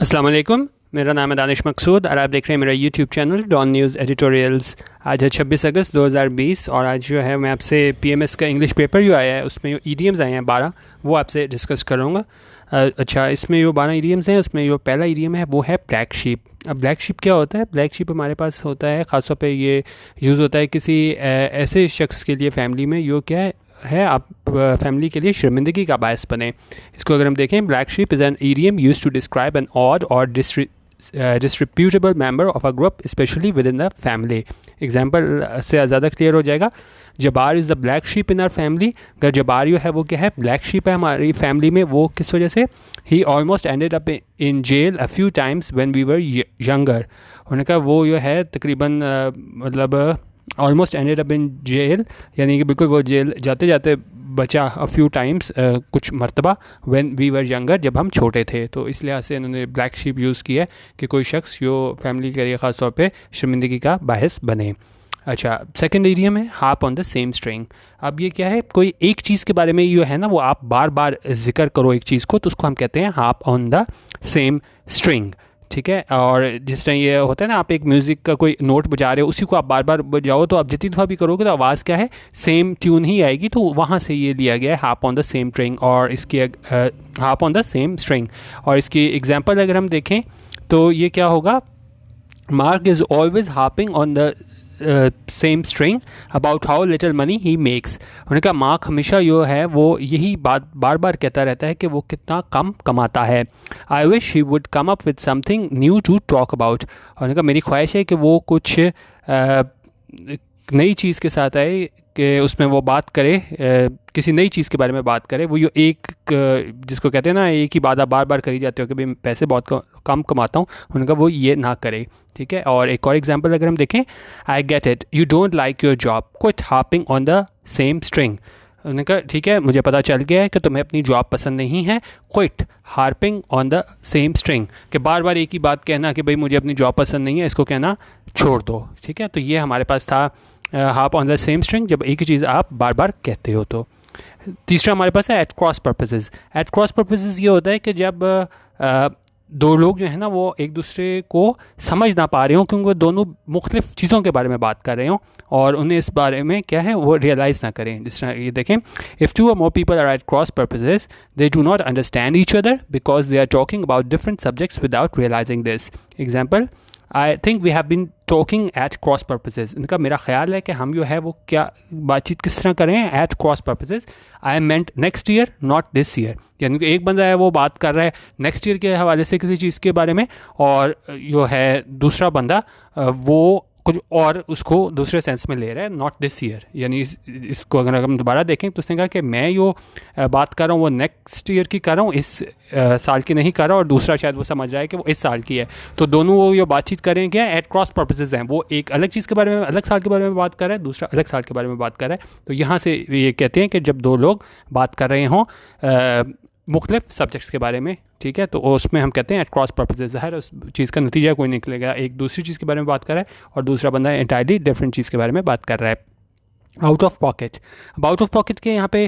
अस्सलाम वालेकुम। मेरा नाम है दानिश मकसूद और आप देख रहे हैं मेरा YouTube channel Dawn news editorials. आज है 26 अगस्त 2020 और आज जो है मैं आपसे पीएमएस का इंग्लिश पेपर जो आया है उसमें जो ईडियम्स आए हैं 12 वो आपसे डिस्कस करूँगा। अच्छा, इसमें जो 12 ईडियम्स हैं उसमें जो पहला ईडियम है वो है ब्लैक शीप। अब ब्लैक शीप क्या होता है? ब्लैक शीप हमारे पास होता है ख़ासतौर पे ये यूज़ होता है किसी ऐसे शख्स के लिए फैमिली में जो क्या है आप फैमिली के लिए शर्मिंदगी का बायस बने। इसको अगर हम देखें, black sheep is an idiom used to describe an odd or distributable member of a group especially within the family. Example से ज़्यादा क्लियर हो जाएगा। Jabbar is the black sheep in our family. अगर जबार जो है वो क्या है? ब्लैक शीप है हमारी फैमिली में। वो किस वजह से? He almost ended up in jail a few times when we were younger. उन्होंने कहा वो जो है तकरीबन मतलब almost ended up in jail, यानी कि बिल्कुल वो जेल जाते जाते बचा अ फ्यू टाइम्स, कुछ मरतबा, व्हेन वी वर यंगर, जब हम छोटे थे। तो इस लिहाज से इन्होंने ब्लैक शीप यूज़ किया है कि कोई शख्स जो फैमिली के लिए ख़ास तौर पे शर्मिंदगी का बाहिस बने। अच्छा, सेकंड एरियम है harp on the same string. अब ये क्या है? कोई एक चीज़ के बारे में जो है ना वो आप बार बार जिक्र करो एक चीज़ को, तो उसको हम कहते हैं harp on the same string. ठीक है। और जिस तरह ये होता है ना, आप एक म्यूज़िक का कोई नोट बजा रहे हो, उसी को आप बार बार बजाओ तो आप जितनी दफ़ा भी करोगे तो आवाज़ क्या है? सेम ट्यून ही आएगी। तो वहाँ से ये लिया गया है harp on the same string और इसकी harp on the same string. और इसकी एग्जांपल अगर हम देखें तो ये क्या होगा? Mark is always harping on the same string about how little money he makes. उन्होंने कहा मार्क हमेशा जो है वो यही बात बार बार कहता रहता है कि वो कितना कम कमाता है। I wish he would come up with something new to talk about. उन्होंने कहा मेरी ख्वाहिश है कि वो कुछ नई चीज़ के साथ आए कि उसमें वो बात करे, किसी नई चीज़ के बारे में बात करे। वो जो एक जिसको कहते हैं ना, एक ही बात आप बार बार करी जाते हो कि भाई मैं पैसे बहुत कम कमाता हूँ, उनका वो ये ना करे। ठीक है। और एक और एग्जांपल अगर हम देखें, I get it, you don't like your job, quit harping on the same string. उन्होंने कहा ठीक है, मुझे पता चल गया है कि तुम्हें अपनी जॉब पसंद नहीं है, quit harping on the same string, कि बार बार एक ही बात कहना कि भाई मुझे अपनी जॉब पसंद नहीं है, इसको कहना छोड़ दो। ठीक है। तो ये हमारे पास था harp on the same string, जब एक ही चीज़ आप बार बार कहते हो। तो तीसरा हमारे पास है at cross purposes. At cross purposes ये होता है कि जब दो लोग जो है ना वो एक दूसरे को समझ ना पा रहे हो, क्योंकि वो दोनों मुख्तलिफ चीज़ों के बारे में बात कर रहे हो और उन्हें इस बारे में क्या है वो रियलाइज़ ना करें। जिस तरह ये देखें, इफ़ टू और more people are at cross purposes they do not understand each other because they are talking about different subjects without realizing this. Example, I think we have been talking at cross purposes. इनका मेरा ख्याल है कि हम जो है वो क्या बातचीत किस तरह करें at cross purposes. I meant next year not this year, यानी कि एक बंदा है वो बात कर रहा है नेक्स्ट ईयर के हवाले से किसी चीज़ के बारे में, और जो है दूसरा बंदा वो कुछ और उसको दूसरे सेंस में ले रहा है, नॉट दिस ईयर। यानी इसको अगर हम दोबारा देखें तो उसने कहा कि मैं जो बात कर रहा हूँ वो नेक्स्ट ईयर की कर रहा हूँ, इस साल की नहीं कर रहा, और दूसरा शायद वो समझ रहा है कि वो इस साल की है। तो दोनों वो ये बातचीत कर रहे हैं क्या? एट क्रॉस पर्पसेस हैं। वो एक अलग चीज़ के बारे में, अलग साल के बारे में बात कर रहा है, दूसरा अलग साल के बारे में बात कर रहा है। तो यहाँ से ये कहते हैं कि जब दो लोग बात कर रहे हों मुख्तलिफ सब्जेक्ट्स के बारे में, ठीक है, तो उसमें हम कहते हैं एट क्रॉस पर्पसेस। ज़ाहिर उस चीज़ का नतीजा कोई निकलेगा, एक दूसरी चीज़ के बारे में बात कर रहा है और दूसरा बंदा एंटायरली डिफरेंट चीज़ के बारे में बात कर रहा है। Out of pocket. अब आउट ऑफ पॉकेट के यहाँ पे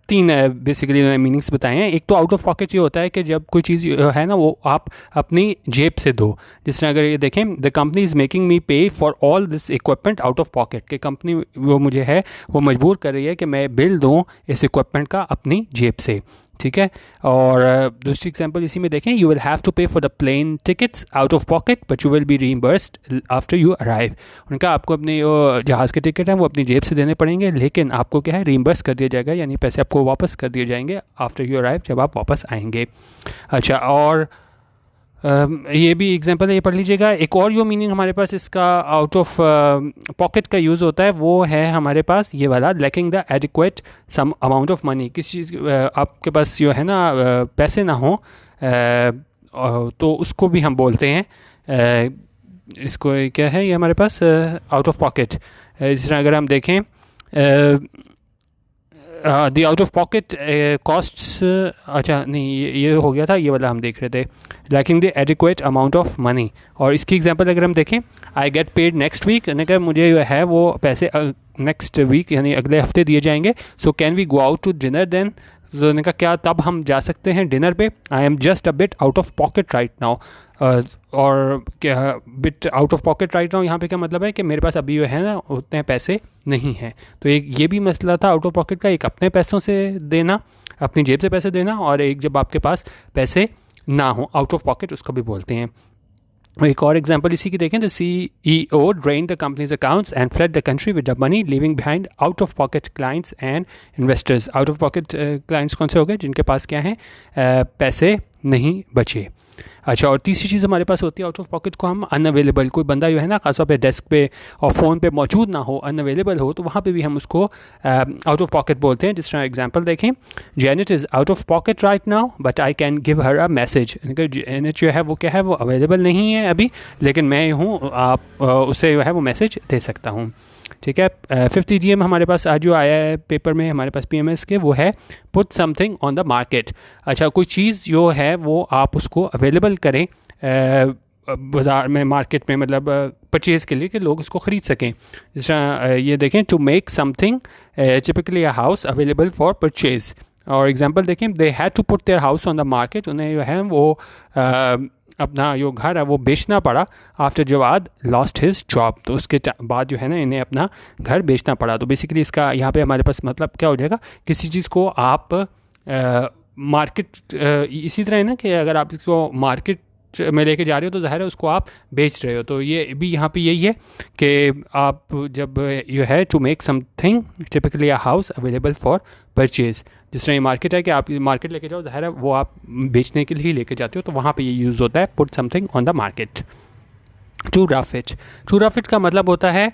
तीन बेसिकली मीनिंग्स बताए हैं। एक तो आउट ऑफ पॉकेट ये होता है कि जब कोई चीज़ है ना वो आप अपनी जेब से दो। जिस तरह अगर ये देखें, the company is making me pay for all this equipment out of pocket, कि कंपनी वो मुझे है वो मजबूर कर रही है कि मैं बिल दूँ इस इक्विपमेंट का अपनी जेब से। ठीक है। और दूसरी एग्जांपल इसी में देखें, you will have to pay for the plane tickets out of pocket but you will be reimbursed after you arrive. उनका आपको अपने जहाज़ के टिकट हैं वो अपनी जेब से देने पड़ेंगे, लेकिन आपको क्या है रीइंबर्स कर दिया जाएगा, यानी पैसे आपको वापस कर दिए जाएंगे आफ्टर यू अराइव, जब आप वापस आएंगे। अच्छा, और ये भी एग्जांपल है, ये पढ़ लीजिएगा। एक और जो मीनिंग हमारे पास इसका आउट ऑफ पॉकेट का यूज़ होता है वो है हमारे पास ये वाला, lacking the adequate sum amount of money. किसी चीज़ आपके पास जो है ना पैसे ना हो तो उसको भी हम बोलते हैं इसको क्या है ये हमारे पास आउट ऑफ पॉकेट। इस तरह अगर हम देखें the out of pocket costs, अच्छा नहीं ये हो गया था, ये वाला हम देख रहे थे lacking the adequate amount of money. और इसकी एग्जांपल अगर हम देखें, I get paid next week, यानी कि मुझे जो है वो पैसे नेक्स्ट वीक यानी अगले हफ्ते दिए जाएंगे। So can we go out to dinner then, तो उन्होंने कहा क्या तब हम जा सकते हैं डिनर पे? I am just a bit out of pocket right now. और क्या bit out of pocket right now यहाँ पे क्या मतलब है कि मेरे पास अभी जो है ना उतने पैसे नहीं हैं। तो एक ये भी मसला था आउट ऑफ पॉकेट का, एक अपने पैसों से देना, अपनी जेब से पैसे देना, और एक जब आपके पास पैसे ना हो, आउट ऑफ पॉकेट उसको भी बोलते हैं। एक और एग्जांपल इसी की देखें, the CEO drain the companies accounts and flood the country with the money living behind out of pocket clients and investors. Out of pocket clients कौन से हो गए? जिनके पास क्या है, पैसे नहीं बचे। अच्छा, और तीसरी चीज़ हमारे पास होती है आउट ऑफ पॉकेट को हम अनअवेलेबल, कोई बंदा जो है ना खासतौर पे डेस्क पे और फ़ोन पे मौजूद ना हो, अनअवेलेबल हो, तो वहाँ पे भी हम उसको आउट ऑफ पॉकेट बोलते हैं। जिस तरह एग्जांपल देखें, Janet is out of pocket right now but I can give her a message. Janet जो है वो क्या है, वो अवेलेबल नहीं है अभी, लेकिन मैं हूँ, आप उसे जो है वो मैसेज दे सकता हूँ। ठीक है। 5th idiom हमारे पास आज जो आया है पेपर में हमारे पास PMS के, वो है put something on the market. अच्छा, कोई चीज़ जो है वो आप उसको अवेलेबल करें बाज़ार में, मार्केट में, मतलब परचेज़ के लिए कि लोग उसको ख़रीद सकें। जिस तरह ये देखें, to make something typically a house available for purchase. और एग्जांपल देखें, they had to put their house on the market, उन्हें जो है वो अपना जो घर है वो बेचना पड़ा। After Jawad lost his job, तो उसके बाद जो है ना इन्हें अपना घर बेचना पड़ा। तो बेसिकली इसका यहाँ पे हमारे पास मतलब क्या हो जाएगा, किसी चीज़ को आप मार्केट, इसी तरह है ना कि अगर आप इसको मार्केट में लेके जा रहे हो तो ज़ाहिर है उसको आप बेच रहे हो। तो ये भी यहाँ पे यही है कि आप जब यू है to make something typically a house available for purchase, जिस तरह ये मार्केट है कि आप मार्केट लेके जाओ, ज़ाहिर है वो आप बेचने के लिए ही लेके जाते हो, तो वहाँ पे ये यूज़ होता है put something on the market. To rough it, to rough it का मतलब होता है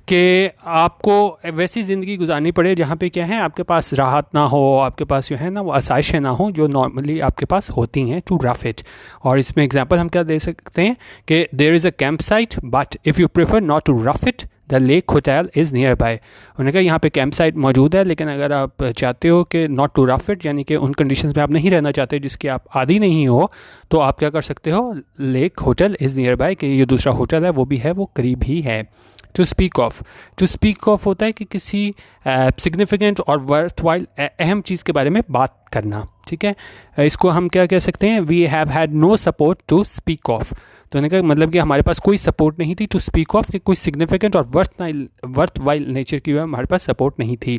कि आपको वैसी ज़िंदगी गुजारनी पड़े जहाँ पे क्या है, आपके पास राहत ना हो, आपके पास जो है ना वो आसाइशें ना हो जो नॉर्मली आपके पास होती हैं। To rough it. और इसमें एग्जांपल हम क्या दे सकते हैं कि there is a camp site but if you prefer not to rough it the lake hotel is nearby. उन्होंने कहा यहाँ पे कैंप साइट मौजूद है, लेकिन अगर आप चाहते हो कि नॉट टू रफ इट, यानी कि उन कंडीशंस में आप नहीं रहना चाहते जिसके आप आदी नहीं हो, तो आप क्या कर सकते हो, lake hotel is near by, कि ये दूसरा होटल है वो भी है, वो करीब ही है। To speak of, to speak of होता है कि किसी सिग्निफिकेंट और वर्थ वाइल अहम चीज़ के बारे में बात करना। ठीक है, इसको हम क्या कह सकते हैं, we have had no support to speak of. तो उन्होंने कहा मतलब कि हमारे पास कोई सपोर्ट नहीं थी टू स्पीक ऑफ, कि कोई सिग्निफिकेंट और वर्थ वाइल नेचर की हमारे पास सपोर्ट नहीं थी।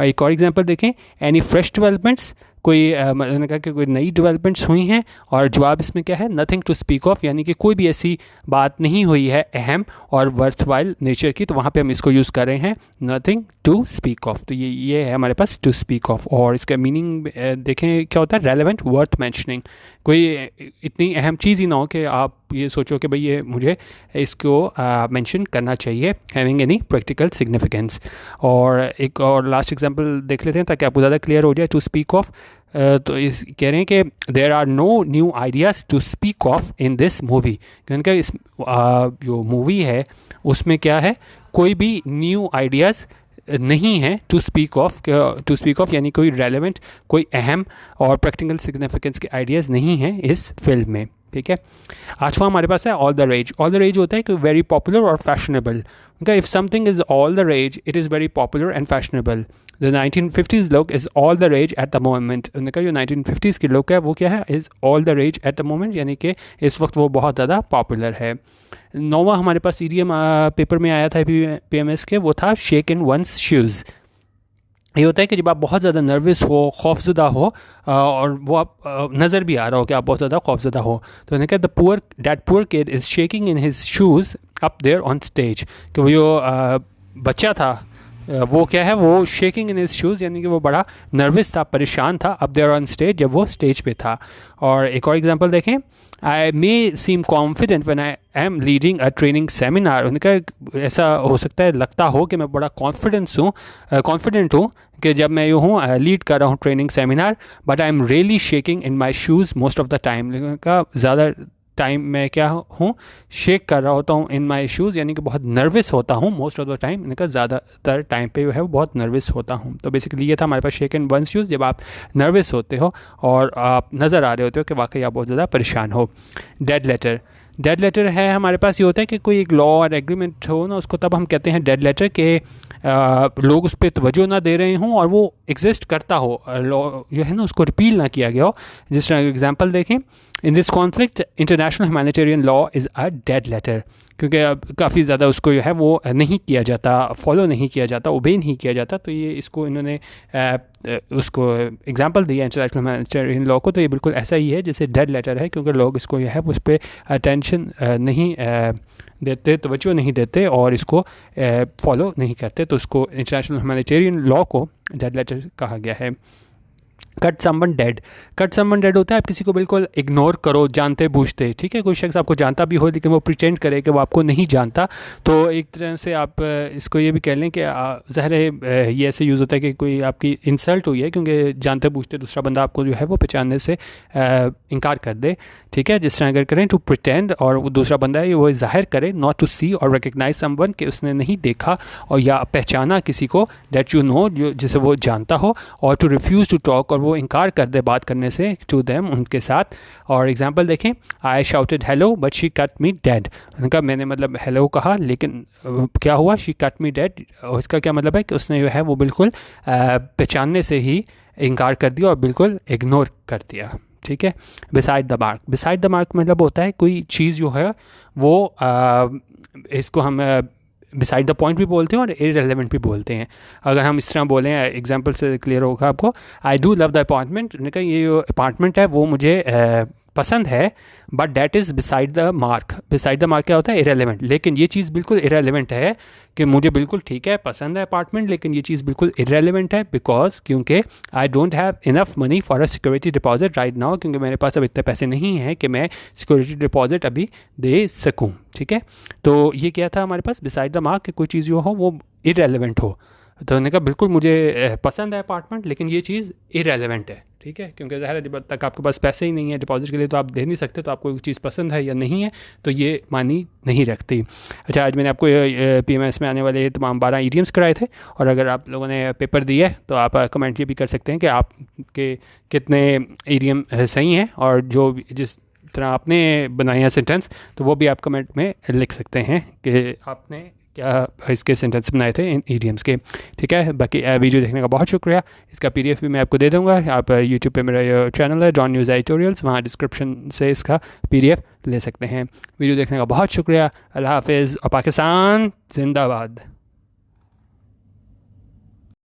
एक और एग्जांपल देखें, एनी फ्रेश डेवलपमेंट्स, कोई मैंने कहा कि कोई नई डेवलपमेंट्स हुई हैं, और जवाब इसमें क्या है, नथिंग टू स्पीक ऑफ, यानी कि कोई भी ऐसी बात नहीं हुई है अहम और वर्थ वाइल नेचर की, तो वहाँ पे हम इसको यूज़ कर रहे हैं नथिंग टू स्पीक ऑफ। तो ये है हमारे पास टू स्पीक ऑफ। और इसका मीनिंग देखें क्या होता है, रेलेवेंट, वर्थ मैंशनिंग, कोई इतनी अहम चीज़ ही ना हो कि आप ये सोचो कि भाई ये मुझे इसको मेंशन करना चाहिए, हैविंग एनी प्रैक्टिकल सिग्निफिकेंस। और एक और लास्ट एग्जांपल देख लेते हैं ताकि आपको ज़्यादा क्लियर हो जाए। टू स्पीक ऑफ, तो इस कह रहे हैं कि there are no new ideas to speak of in this movie, क्योंकि इस जो मूवी है उसमें क्या है, कोई भी न्यू आइडियाज़ नहीं है टू स्पीक ऑफ यानी कोई रेलेवेंट, कोई अहम और प्रैक्टिकल सिग्निफिकेंस के आइडियाज़ नहीं हैं इस फिल्म में। ठीक है, आठवां हमारे पास है all the rage. All the rage होता है कि वेरी पॉपुलर और फैशनेबल। उनका if something is all the rage it is very popular and fashionable. The 1950s look is all the rage at the moment. उनका जो 1950s की look है वो क्या है, is all the rage at the moment, यानी कि इस वक्त वो बहुत ज़्यादा पॉपुलर है। नौवां हमारे पास इडियम पेपर में आया था PMS के, वो था शेक इन वंस शूज़। ये होता है कि जब आप बहुत ज़्यादा नर्वस हो, खौफज़दा हो, और वो आप नज़र भी आ रहा हो कि आप बहुत ज़्यादा खौफज़दा हो, तो उन्होंने कहा that poor kid is shaking in his shoes up there on stage, कि वो जो बच्चा था वो क्या है, वो शेकिंग इन हिज शूज़, यानी कि वो बड़ा नर्वस था, परेशान था, अप देयर ऑन स्टेज, जब वो स्टेज पे था। और एक और एग्जांपल देखें, I may seem confident when I am leading a training seminar. उनका ऐसा हो सकता है, लगता हो कि मैं बड़ा कॉन्फिडेंट हूँ कि जब मैं यूँ हूँ लीड कर रहा हूँ training seminar, but I am really shaking in my shoes most of the time. का ज़्यादा टाइम मैं क्या हूँ, शेक कर रहा होता हूँ इन माई शूज़, यानी कि बहुत नर्वस होता हूँ मोस्ट ऑफ द टाइम। इनका ज़्यादातर टाइम पे जो है वो बहुत नर्वस होता हूँ। तो बेसिकली ये था हमारे पास शेक इन वन शूज़, जब आप नर्वस होते हो और आप नज़र आ रहे होते हो कि वाकई आप बहुत ज़्यादा परेशान हो। डेड लेटर, डेड लेटर है हमारे पास, ये होता है कि कोई एक लॉ और एग्रीमेंट हो ना, उसको तब हम कहते हैं डेड लेटर, के लोग उस पर तवज्जो ना दे रहे हों और वो एग्जिस्ट करता हो, लॉ जो है ना उसको रिपील ना किया गया हो। जिस तरह एग्जांपल देखें, in this conflict international humanitarian law is a dead letter, क्योंकि अब काफ़ी ज़्यादा उसको जो है वो नहीं किया जाता, फॉलो नहीं किया जाता, ओबे नहीं किया जाता। तो ये इसको इन्होंने उसको एग्जांपल दिया इंटरनेशनल ह्यूमैनिटेरियन लॉ को, तो ये बिल्कुल ऐसा ही है जैसे डेड लेटर है, क्योंकि लोग इसको जो है उस पर अटेंशन नहीं देते, तवज्जो नहीं देते और इसको फॉलो नहीं करते। तो उसको इंटरनेशनल ह्यूमैनिटेरियन लॉ को डेड लेटर कहा गया है। Cut someone dead, cut someone dead होता है आप किसी को बिल्कुल इग्नोर करो जानते बूझते, ठीक है। कोई शख्स आपको जानता भी हो लेकिन वो प्रिटेंड करे कि वो आपको नहीं जानता, तो एक तरह से आप इसको ये भी कह लें कि ज़ाहिर है ये ऐसे यूज़ होता है कि कोई आपकी इंसल्ट हुई है, क्योंकि जानते बूझते दूसरा बंदा आपको जो है वो पहचानने से इनकार कर दे, ठीक है। जिस तरह अगर करें टू प्रिटेंड, और वो दूसरा बंदा है वो जाहिर करे, नॉट टू सी और रिकग्नाइज समवन, कि उसने नहीं देखा और या पहचाना किसी को, दैट यू नो, जो जिसे वो जानता हो, और टू रिफ्यूज़ टू टॉक, और वो इनकार कर दे बात करने से, टू देम, उनके साथ। और एग्जांपल देखें, I shouted hello but she cut me dead, उनका मैंने मतलब हेलो कहा लेकिन क्या हुआ, शी कट मी डेड, और इसका क्या मतलब है कि उसने जो है वो बिल्कुल पहचानने से ही इनकार कर दिया और बिल्कुल इग्नोर कर दिया, ठीक है। Beside the mark, beside the mark मतलब होता है कोई चीज़ जो है वो इसको हम बिसाइड द पॉइंट भी बोलते हैं और इररिलेवेंट भी बोलते हैं। अगर हम इस तरह बोलें, एग्जांपल से क्लियर होगा आपको, I do love the apartment, उन्होंने कहा ये जो अपार्टमेंट है वो मुझे पसंद है, but that is beside the mark. Beside the mark क्या होता है, इररिलेवेंट, लेकिन ये चीज़ बिल्कुल इररिलेवेंट है कि मुझे बिल्कुल ठीक है पसंद है अपार्टमेंट, लेकिन ये चीज़ बिल्कुल इररिलेवेंट है बिकॉज क्योंकि I don't have enough money for a security deposit right now, क्योंकि मेरे पास अब इतने पैसे नहीं हैं कि मैं सिक्योरिटी डिपॉजिट अभी दे सकूं, ठीक है। तो ये क्या था हमारे पास, बिसाइड द मार्क, कि कोई चीज़ जो हो वो इररिलेवेंट हो। तो उन्होंने कहा बिल्कुल मुझे पसंद है अपार्टमेंट लेकिन ये चीज़ इररिलेवेंट है, ठीक है, क्योंकि ज़ाहिर है जब तक आपके पास पैसे ही नहीं है डिपॉजिट के लिए तो आप दे नहीं सकते, तो आपको चीज़ पसंद है या नहीं है तो ये मानी नहीं रखती। अच्छा, आज मैंने आपको PMS में आने वाले तमाम 12 ईडियम्स कराए थे, और अगर आप लोगों ने पेपर दिए तो आप कमेंट ये भी कर सकते हैं कि आपके कितने ईडियम सही हैं, और जो जिस तरह आपने बनाए हैं सेंटेंस तो वो भी आप कमेंट में लिख सकते हैं कि आपने क्या इसके सेंटेंस बनाए थे इन ईडियम्स के, ठीक है। बाकी वीडियो देखने का बहुत शुक्रिया। इसका PDF भी मैं आपको दे दूंगा। आप यूट्यूब पे मेरा चैनल है डॉन न्यूज़ एडिटोरियल्स, वहाँ डिस्क्रिप्शन से इसका PDF ले सकते हैं। वीडियो देखने का बहुत शुक्रिया। अल्लाह हाफिज़ और पाकिस्तान जिंदाबाद।